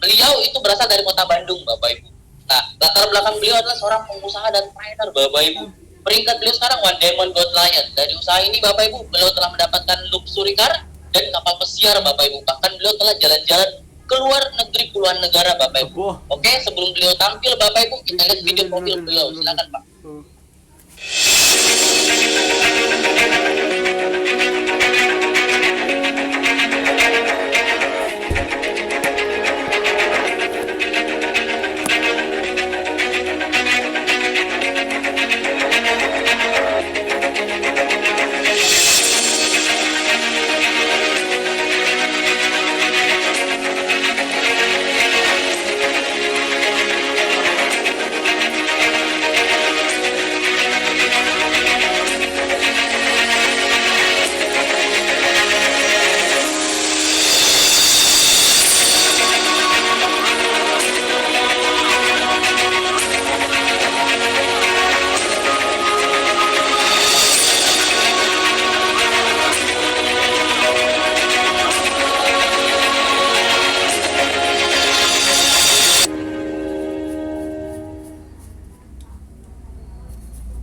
Beliau itu berasal dari kota Bandung, Bapak Ibu. Nah, latar belakang beliau adalah seorang pengusaha dan trainer, Bapak Ibu. Peringkat beliau sekarang One Diamond Gold Lion. Dari usaha ini, Bapak Ibu, beliau telah mendapatkan luxury car dan kapal pesiar, Bapak Ibu. Bahkan beliau telah jalan-jalan ke luar negeri puluhan negara, Bapak Ibu. Oke, sebelum beliau tampil, Bapak Ibu, kita lihat video profil beliau. Silakan, Pak.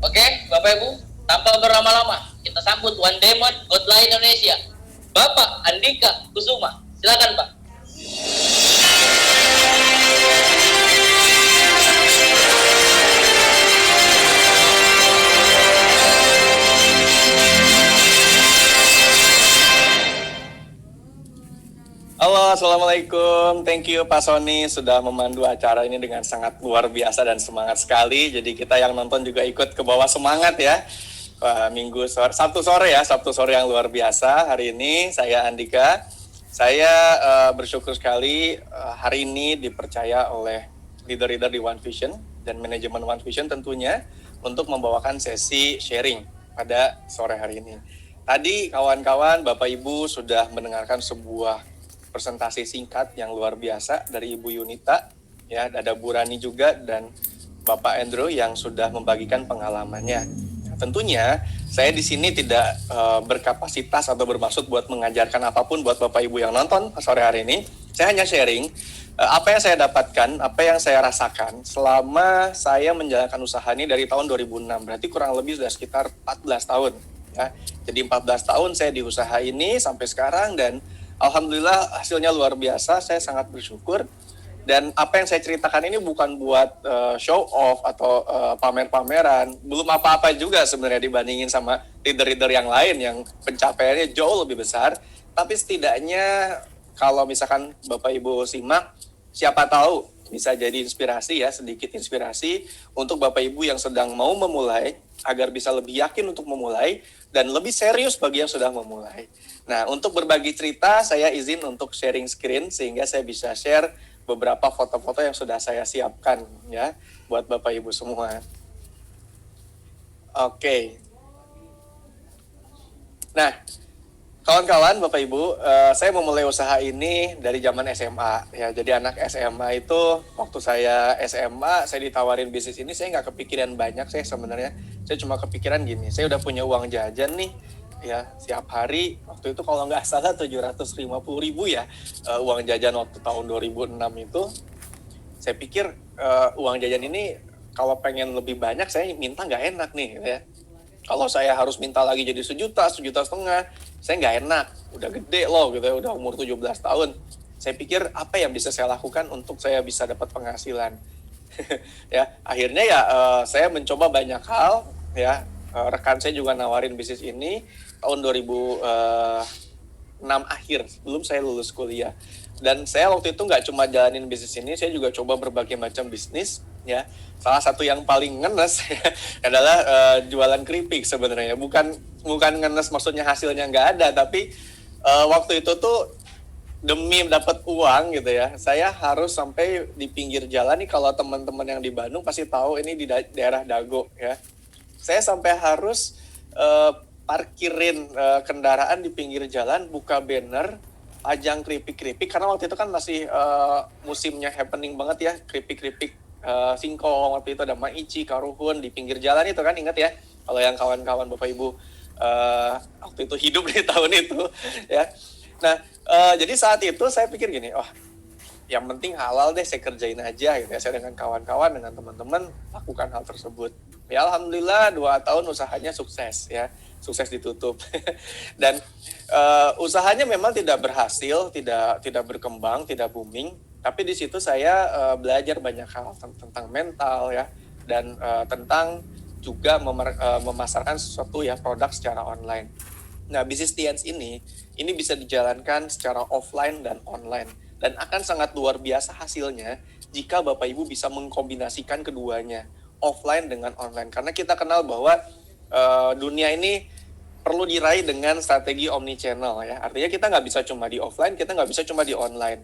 Oke, Bapak Ibu, tanpa berlama-lama, kita sambut One Diamond Gold Lion Indonesia, Bapak Andika Kusuma. Silakan, Pak. Halo, Assalamualaikum. Thank you Pak Sony sudah memandu acara ini dengan sangat luar biasa dan semangat sekali. Jadi kita yang nonton juga ikut ke bawah semangat ya. Sabtu sore yang luar biasa. Hari ini saya Andika. Saya bersyukur sekali hari ini dipercaya oleh leader-leader di One Vision dan manajemen One Vision tentunya untuk membawakan sesi sharing pada sore hari ini. Tadi kawan-kawan, Bapak Ibu sudah mendengarkan sebuah presentasi singkat yang luar biasa dari Ibu Yunita, ya, ada Bu Rani juga dan Bapak Andrew yang sudah membagikan pengalamannya. Nah, tentunya saya di sini tidak berkapasitas atau bermaksud buat mengajarkan apapun buat Bapak Ibu yang nonton sore hari ini. Saya hanya sharing apa yang saya dapatkan, apa yang saya rasakan selama saya menjalankan usaha ini dari tahun 2006. Berarti kurang lebih sudah sekitar 14 tahun. Ya. Jadi 14 tahun saya di usaha ini sampai sekarang dan alhamdulillah hasilnya luar biasa, saya sangat bersyukur. Dan apa yang saya ceritakan ini bukan buat show off atau pamer-pameran. Belum apa-apa juga sebenarnya dibandingin sama leader-leader yang lain yang pencapaiannya jauh lebih besar. Tapi setidaknya kalau misalkan Bapak Ibu simak, siapa tahu bisa jadi inspirasi ya, sedikit inspirasi untuk Bapak Ibu yang sedang mau memulai, agar bisa lebih yakin untuk memulai, dan lebih serius bagi yang sudah memulai. Nah, untuk berbagi cerita, saya izin untuk sharing screen, sehingga saya bisa share beberapa foto-foto yang sudah saya siapkan, ya, buat Bapak Ibu semua. Oke. Nah, kawan-kawan, Bapak Ibu, saya memulai usaha ini dari zaman SMA. Ya, jadi anak SMA itu, waktu saya SMA, saya ditawarin bisnis ini, saya nggak kepikiran banyak, saya sebenarnya. Saya cuma kepikiran gini, saya udah punya uang jajan nih, ya, setiap hari. Waktu itu kalau nggak salah 750.000 ya, uang jajan waktu tahun 2006 itu. Saya pikir uang jajan ini, kalau pengen lebih banyak, saya minta nggak enak nih, ya. Kalau saya harus minta lagi jadi 1,5 juta, saya nggak enak. Udah gede loh gitu ya, udah umur 17 tahun. Saya pikir apa yang bisa saya lakukan untuk saya bisa dapat penghasilan. Ya, akhirnya ya saya mencoba banyak hal ya. Rekan saya juga nawarin bisnis ini tahun 2006 akhir, sebelum saya lulus kuliah. Dan saya waktu itu nggak cuma jalanin bisnis ini, saya juga coba berbagai macam bisnis ya. Salah satu yang paling ngenes adalah jualan keripik sebenarnya. Bukan ngenes maksudnya hasilnya nggak ada, tapi waktu itu tuh demi dapat uang gitu ya, saya harus sampai di pinggir jalan nih. Kalau teman-teman yang di Bandung pasti tahu ini di daerah Dago ya. Saya sampai harus parkirin kendaraan di pinggir jalan, buka banner, ajang keripik-keripik, karena waktu itu kan masih musimnya happening banget ya, keripik-keripik singkong. Waktu itu ada maici, karuhun di pinggir jalan itu kan, ingat ya, kalau yang kawan-kawan Bapak Ibu waktu itu hidup di tahun itu ya. Nah, jadi saat itu saya pikir gini, yang penting halal deh, saya kerjain aja gitu ya. Saya dengan kawan-kawan, dengan teman-teman lakukan hal tersebut. Ya alhamdulillah 2 tahun usahanya sukses ya, sukses ditutup. Dan usahanya memang tidak berhasil, tidak berkembang, tidak booming. Tapi di situ saya belajar banyak hal tentang mental ya, dan tentang juga memasarkan sesuatu ya, produk secara online. Nah, bisnis TNS ini bisa dijalankan secara offline dan online, dan akan sangat luar biasa hasilnya jika Bapak Ibu bisa mengkombinasikan keduanya, offline dengan online. Karena kita kenal bahwa dunia ini perlu diraih dengan strategi omnichannel ya. Artinya kita nggak bisa cuma di offline, kita nggak bisa cuma di online.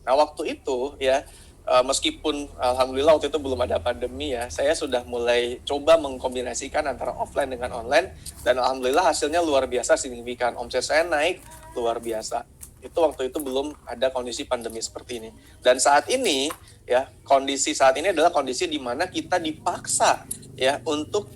Nah, waktu itu ya, meskipun alhamdulillah waktu itu belum ada pandemi ya, saya sudah mulai coba mengkombinasikan antara offline dengan online, dan alhamdulillah hasilnya luar biasa signifikan. Omset saya naik luar biasa. Itu waktu itu belum ada kondisi pandemi seperti ini. Dan saat ini ya, kondisi saat ini adalah kondisi di mana kita dipaksa ya untuk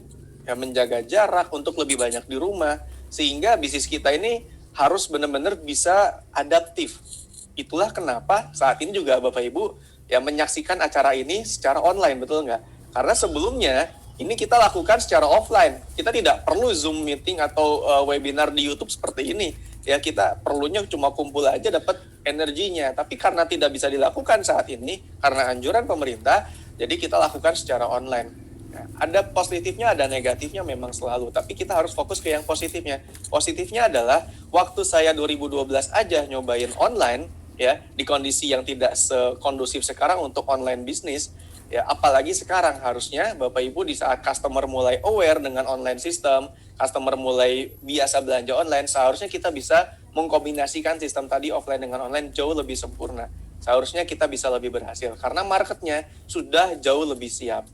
ya menjaga jarak, untuk lebih banyak di rumah, sehingga bisnis kita ini harus benar-benar bisa adaptif. Itulah kenapa saat ini juga Bapak Ibu ya menyaksikan acara ini secara online, betul nggak? Karena sebelumnya ini kita lakukan secara offline. Kita tidak perlu Zoom meeting atau webinar di YouTube seperti ini. Ya, kita perlunya cuma kumpul aja dapat energinya. Tapi karena tidak bisa dilakukan saat ini, karena anjuran pemerintah, jadi kita lakukan secara online. Ya, ada positifnya, ada negatifnya memang selalu. Tapi kita harus fokus ke yang positifnya. Positifnya adalah waktu saya 2012 aja nyobain online, ya, di kondisi yang tidak sekondusif sekarang untuk online bisnis, ya, apalagi sekarang harusnya Bapak Ibu di saat customer mulai aware dengan online system, customer mulai biasa belanja online, seharusnya kita bisa mengkombinasikan sistem tadi offline dengan online jauh lebih sempurna. Seharusnya kita bisa lebih berhasil karena marketnya sudah jauh lebih siap.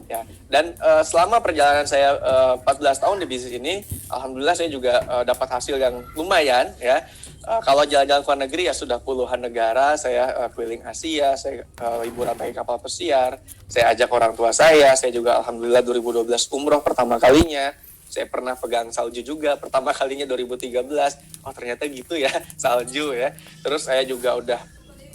Ya, dan selama perjalanan saya 14 tahun di bisnis ini, alhamdulillah saya juga dapat hasil yang lumayan ya. Kalau jalan-jalan ke luar negeri ya sudah puluhan negara, saya keliling Asia, saya liburan pakai kapal pesiar, saya ajak orang tua saya juga alhamdulillah 2012 umroh pertama kalinya, saya pernah pegang salju juga pertama kalinya 2013, oh ternyata gitu ya salju ya. Terus saya juga udah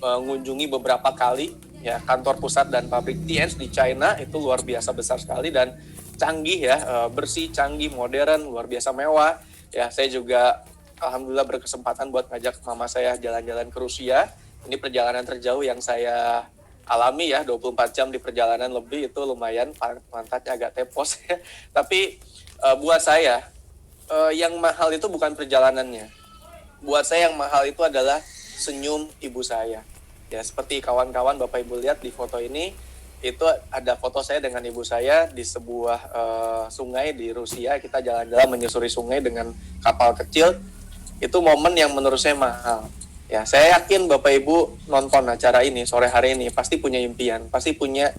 mengunjungi beberapa kali ya kantor pusat dan pabrik TNS di China, itu luar biasa besar sekali dan canggih ya, bersih, canggih, modern, luar biasa mewah ya. Saya juga alhamdulillah berkesempatan buat ngajak mama saya jalan-jalan ke Rusia. Ini perjalanan terjauh yang saya alami ya, 24 jam di perjalanan lebih, itu lumayan, pantatnya agak tepos ya. Tapi buat saya yang mahal itu bukan perjalanannya. Buat saya yang mahal itu adalah senyum ibu saya. Ya, seperti kawan-kawan Bapak Ibu lihat di foto ini, itu ada foto saya dengan ibu saya di sebuah sungai di Rusia. Kita jalan-jalan menyusuri sungai dengan kapal kecil. Itu momen yang menurut saya mahal. Ya, saya yakin Bapak Ibu nonton acara ini sore hari ini pasti punya impian, pasti punya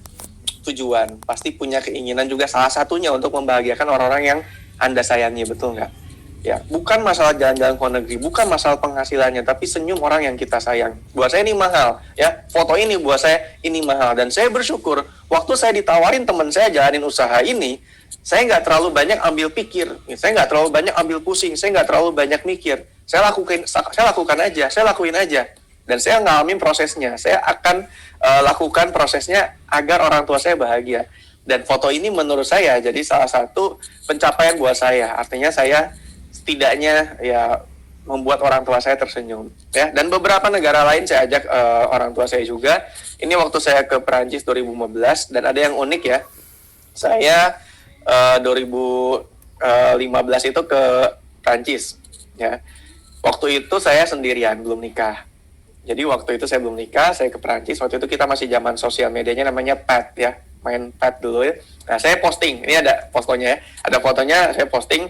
tujuan, pasti punya keinginan juga, salah satunya untuk membahagiakan orang-orang yang Anda sayangi, betul nggak? Ya, bukan masalah jalan-jalan ke luar negeri, bukan masalah penghasilannya, tapi senyum orang yang kita sayang. Buat saya ini mahal, ya. Foto ini buat saya ini mahal, dan saya bersyukur waktu saya ditawarin teman saya jalanin usaha ini, saya nggak terlalu banyak ambil pikir, saya nggak terlalu banyak ambil pusing, saya nggak terlalu banyak mikir. Saya lakuin aja, dan saya ngalamin prosesnya. Saya akan lakukan prosesnya agar orang tua saya bahagia. Dan foto ini menurut saya jadi salah satu pencapaian buat saya. Artinya saya setidaknya ya membuat orang tua saya tersenyum ya. Dan beberapa negara lain saya ajak orang tua saya juga. Ini waktu saya ke Perancis 2015, dan ada yang unik ya. Saya 2015 itu ke Perancis ya. Waktu itu saya sendirian, belum nikah. Jadi waktu itu saya belum nikah, saya ke Perancis. Waktu itu kita masih zaman sosial medianya namanya Pad ya, main Pad dulu ya. Nah, saya posting, ini ada fotonya ya. Ada fotonya, saya posting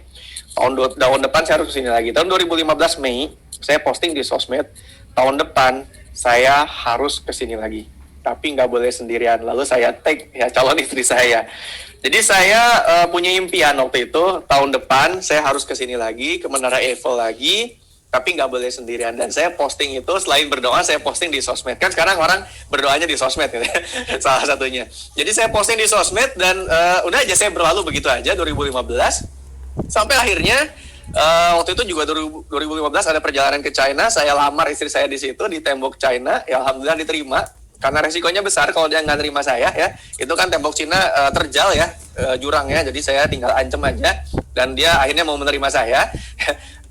tahun depan saya harus kesini lagi. Tahun 2015 Mei, saya posting di sosmed, tahun depan saya harus kesini lagi. Tapi nggak boleh sendirian. Lalu saya tag ya calon istri saya. Jadi saya punya impian waktu itu, tahun depan saya harus kesini lagi, ke Menara Eiffel lagi, tapi nggak boleh sendirian. Dan saya posting itu, selain berdoa, saya posting di sosmed. Kan sekarang orang berdoanya di sosmed gitu ya, salah satunya. Jadi saya posting di sosmed, dan udah aja saya berlalu begitu aja 2015. Sampai akhirnya Waktu itu juga 2015 ada perjalanan ke China, saya lamar istri saya di situ di tembok China, ya alhamdulillah diterima. Karena resikonya besar kalau dia nggak terima saya ya, itu kan tembok Cina terjal ya, jurangnya, jadi saya tinggal ancam aja dan dia akhirnya mau menerima saya.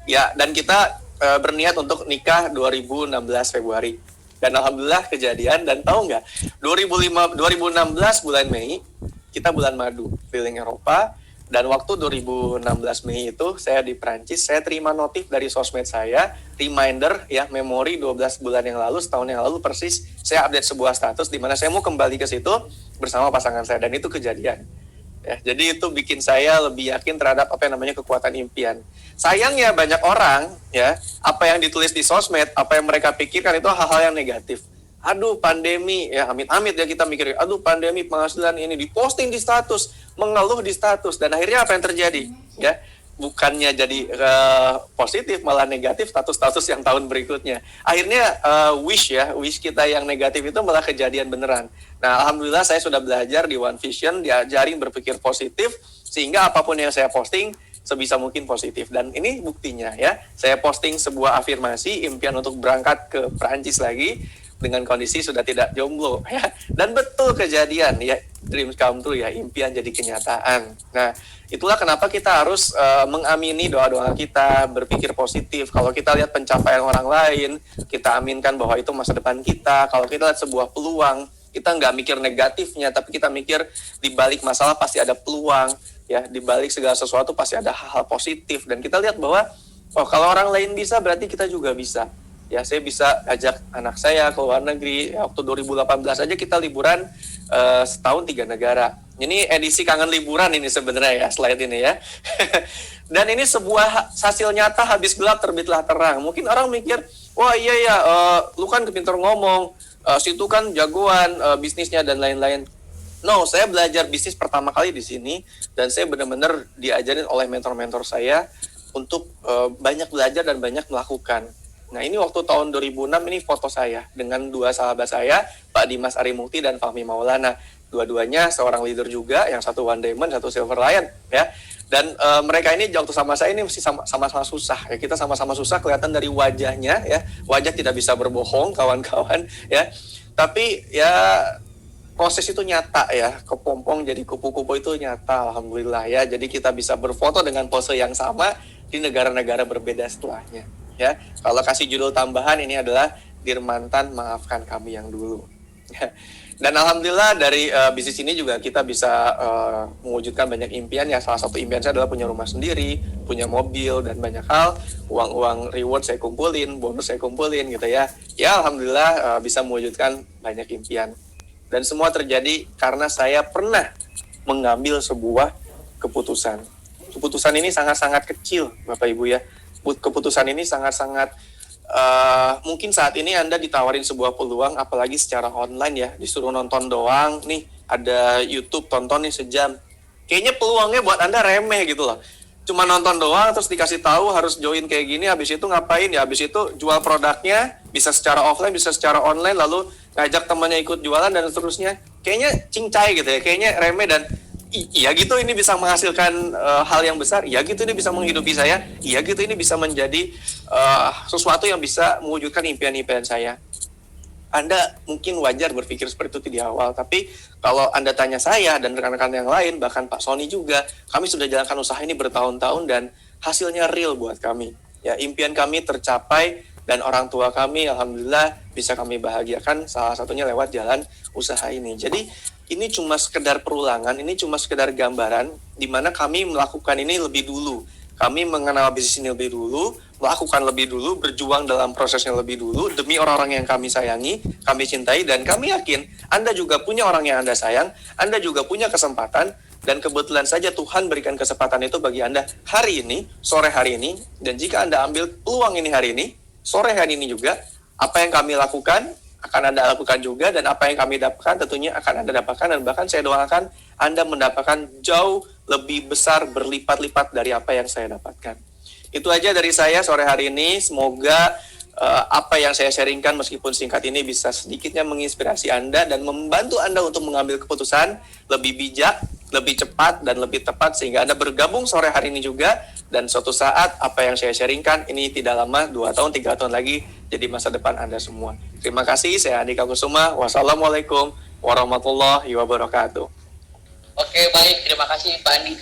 Ya, dan kita berniat untuk nikah 2016 Februari. Dan alhamdulillah kejadian, dan tahu nggak, 2016 bulan Mei, kita bulan madu keliling Eropa, dan waktu 2016 Mei itu saya di Prancis, saya terima notif dari sosmed saya, reminder ya, memori 12 bulan yang lalu, setahun yang lalu persis, saya update sebuah status di mana saya mau kembali ke situ bersama pasangan saya, dan itu kejadian. Ya, jadi itu bikin saya lebih yakin terhadap apa yang namanya kekuatan impian. Sayangnya banyak orang ya, apa yang ditulis di sosmed, apa yang mereka pikirkan itu hal-hal yang negatif. Aduh pandemi, ya amit-amit ya kita mikir, aduh pandemi penghasilan ini diposting di status, mengeluh di status, dan akhirnya apa yang terjadi? Ya, bukannya jadi positif, malah negatif status-status yang tahun berikutnya. Akhirnya wish kita yang negatif itu malah kejadian beneran. Nah, alhamdulillah saya sudah belajar di One Vision, diajarin berpikir positif, sehingga apapun yang saya posting sebisa mungkin positif. Dan ini buktinya ya, saya posting sebuah afirmasi, impian untuk berangkat ke Perancis lagi, dengan kondisi sudah tidak jomblo ya, dan betul kejadian ya, dreams come true ya, impian jadi kenyataan. Nah, itulah kenapa kita harus mengamini doa-doa kita, berpikir positif. Kalau kita lihat pencapaian orang lain, kita aminkan bahwa itu masa depan kita. Kalau kita lihat sebuah peluang, kita nggak mikir negatifnya, tapi kita mikir di balik masalah pasti ada peluang ya, di balik segala sesuatu pasti ada hal-hal positif, dan kita lihat bahwa oh, kalau orang lain bisa berarti kita juga bisa. Ya, saya bisa ajak anak saya ke luar negeri. Ya, waktu 2018 aja kita liburan setahun 3 negara. Ini edisi kangen liburan ini sebenarnya ya, slide ini ya. Dan ini sebuah hasil nyata, habis gelap terbitlah terang. Mungkin orang mikir, wah iya ya, lu kan pintar ngomong, situ kan jagoan bisnisnya dan lain-lain. No, saya belajar bisnis pertama kali di sini, dan saya benar-benar diajarin oleh mentor-mentor saya untuk banyak belajar dan banyak melakukan. Nah, ini waktu tahun 2006, ini foto saya dengan 2 sahabat saya, Pak Dimas Arimukti dan Fahmi Maulana. Dua-duanya seorang leader juga, yang satu One Diamond, satu Silver Lion, ya. Dan mereka ini waktu sama saya ini mesti sama-sama susah. Ya, kita sama-sama susah, kelihatan dari wajahnya, ya. Wajah tidak bisa berbohong, kawan-kawan, ya. Tapi ya proses itu nyata ya, kepompong jadi kupu-kupu itu nyata, alhamdulillah ya. Jadi kita bisa berfoto dengan pose yang sama di negara-negara berbeda setelahnya. Ya, kalau kasih judul tambahan ini adalah Dirmantan Maafkan Kami Yang Dulu. Dan alhamdulillah dari bisnis ini juga kita bisa mewujudkan banyak impian ya. Salah satu impian saya adalah punya rumah sendiri, punya mobil, dan banyak hal. Uang-uang reward saya kumpulin, bonus saya kumpulin gitu ya. Ya alhamdulillah bisa mewujudkan banyak impian. Dan semua terjadi karena saya pernah mengambil sebuah keputusan. Keputusan ini sangat-sangat kecil Bapak Ibu ya. Keputusan ini sangat-sangat mungkin saat ini Anda ditawarin sebuah peluang, apalagi secara online ya, disuruh nonton doang, nih ada YouTube, tonton nih sejam. Kayaknya peluangnya buat Anda remeh gitu loh. Cuma nonton doang, terus dikasih tahu harus join kayak gini, habis itu ngapain ya, habis itu jual produknya, bisa secara offline, bisa secara online, lalu ngajak temannya ikut jualan dan seterusnya. Kayaknya cincai gitu ya, kayaknya remeh, dan iya gitu ini bisa menghasilkan hal yang besar, iya gitu ini bisa menghidupi saya, iya gitu ini bisa menjadi sesuatu yang bisa mewujudkan impian-impian saya. Anda mungkin wajar berpikir seperti itu di awal, tapi kalau Anda tanya saya dan rekan-rekan yang lain, bahkan Pak Sony juga, kami sudah jalankan usaha ini bertahun-tahun dan hasilnya real buat kami. Ya, impian kami tercapai dan orang tua kami alhamdulillah bisa kami bahagiakan, salah satunya lewat jalan usaha ini. Jadi ini cuma sekedar perulangan, ini cuma sekedar gambaran di mana kami melakukan ini lebih dulu. Kami mengenal bisnis ini lebih dulu, melakukan lebih dulu, berjuang dalam prosesnya lebih dulu, demi orang-orang yang kami sayangi, kami cintai, dan kami yakin Anda juga punya orang yang Anda sayang, Anda juga punya kesempatan, dan kebetulan saja Tuhan berikan kesempatan itu bagi Anda hari ini, sore hari ini, dan jika Anda ambil peluang ini hari ini, sore hari ini juga, apa yang kami lakukan akan Anda lakukan juga, dan apa yang kami dapatkan tentunya akan Anda dapatkan, dan bahkan saya doakan Anda mendapatkan jauh lebih besar, berlipat-lipat dari apa yang saya dapatkan. Itu aja dari saya sore hari ini. Semoga apa yang saya sharingkan meskipun singkat ini bisa sedikitnya menginspirasi Anda dan membantu Anda untuk mengambil keputusan lebih bijak, lebih cepat, dan lebih tepat, sehingga Anda bergabung sore hari ini juga dan suatu saat apa yang saya sharingkan ini tidak lama 2 tahun 3 tahun lagi jadi masa depan Anda semua. Terima kasih, saya Andika Kusuma. Wassalamualaikum warahmatullahi wabarakatuh. Oke, baik. Terima kasih Pak Andika.